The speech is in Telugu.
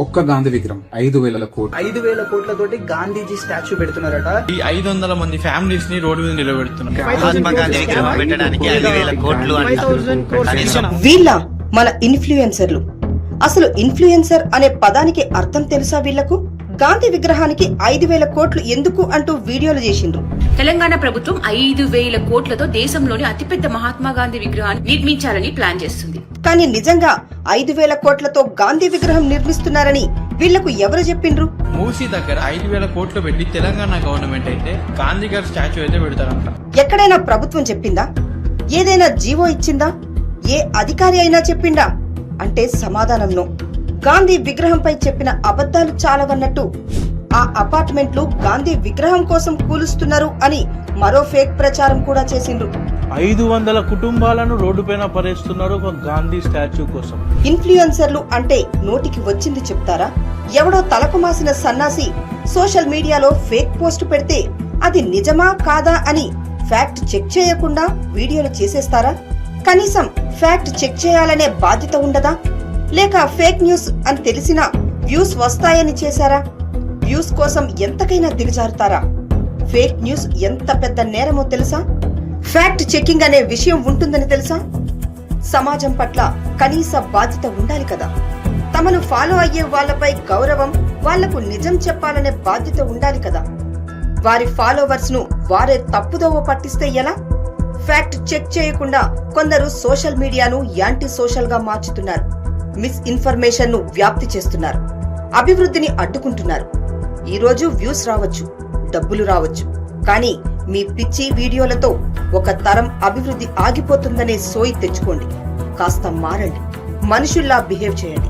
ఒక్క గాంధీ విగ్రహం 5,000 కోట్లు. 5,000 కోట్లతోటి గాంధీజీ స్టాచ్యూ పెడుతున్నారట. ఈ 500 మంది ఫ్యామిలీస్ ని రోడ్డు మీద నిలబెడుతున్నారు. మహాత్మా గాంధీ విగ్రహం పెట్టడానికి 5,000 కోట్లు వీళ్ళ మన ఇన్ఫ్లుయెన్సర్లు. అసలు ఇన్ఫ్లుయెన్సర్ అనే పదానికి అర్థం తెలుసా వీళ్లకు? గాంధీ విగ్రహానికి 5,000 కోట్లు ఎందుకు అంటూ వీడియోలు చేసిండ్రు. తెలంగాణ ప్రభుత్వం 5,000 కోట్లతో దేశంలోని అతిపెద్ద మహాత్మా గాంధీ విగ్రహాన్ని నిర్మించాలని ప్లాన్ చేస్తుంది. కానీ నిజంగా 5,000 కోట్లతో గాంధీ విగ్రహం నిర్మిస్తున్నారని వీళ్లకు ఎవరు చెప్పిండ్రు? మూసీ దగ్గర 5,000 కోట్లు పెట్టి తెలంగాణ గవర్నమెంట్ అయితే గాంధీ గారి స్టాచ్యూ అయితే పెడతారంట. ఎక్కడైనా ప్రభుత్వం చెప్పిందా? ఏదైనా జీవో ఇచ్చిందా? ఏ అధికారి అయినా చెప్పిండా? అంటే సమాధానం నో. గాంధీ విగ్రహంపై చెప్పిన అబద్ధాలు చాలవన్నట్టు ఆ అపార్ట్మెంట్లు గాంధీ విగ్రహం కోసం కూలుస్తున్నారు అని మరో ఫేక్ ప్రచారం కూడా చేసిండ్రు. 500 కుటుంబాలను రోడ్డుపైన పరేస్తున్నారు ఒక గాంధీ స్టాచ్యూ కోసం. ఇన్ఫ్లుయెన్సర్లు అంటే నోటికి వచ్చింది చెప్తారా? ఎవడో తలకు మాసిన సన్నాసి సోషల్ మీడియాలో ఫేక్ పోస్ట్ పెడితే అది నిజమా కాదా అని ఫ్యాక్ట్ చెక్ చేయకుండా వీడియోలు చేసేస్తారా? కనీసం ఫ్యాక్ట్ చెక్ చేయాలనే బాధ్యత ఉండదా? లేక ఫేక్ న్యూస్ అని తెలిసినా వ్యూస్ వస్తాయని చేశారా? వ్యూస్ కోసం ఎంతకైనా దిగజారుతారా? ఫేక్ న్యూస్ ఎంత పెద్ద నేరమో తెలుసా? ఫ్యాక్ట్ చెకింగ్ అనే విషయం ఉంటుందని తెలుసా? సమాజం పట్ల కనీస బాధ్యత ఉండాలి కదా. తమను ఫాలో అయ్యే వాళ్లపై గౌరవం, వాళ్లకు నిజం చెప్పాలనే బాధ్యత ఉండాలి కదా. వారి ఫాలోవర్స్ ను వారే తప్పుదోవ పట్టిస్తే ఎలా? ఫ్యాక్ట్ చెక్ చేయకుండా కొందరు సోషల్ మీడియాను యాంటీ సోషల్ గా మార్చుతున్నారు. మిస్ ఇన్ఫర్మేషన్ ను వ్యాప్తి చేస్తున్నారు. అభివృద్ధిని అడ్డుకుంటున్నారు. ఈ రోజు వ్యూస్ రావచ్చు, డబ్బులు రావచ్చు, కానీ మీ పిచ్చి వీడియోలతో ఒక తరం అభివృద్ధి ఆగిపోతుందనే సోయి తెచ్చుకోండి. కాస్త మారండి, మనుషుల్లా బిహేవ్ చేయండి.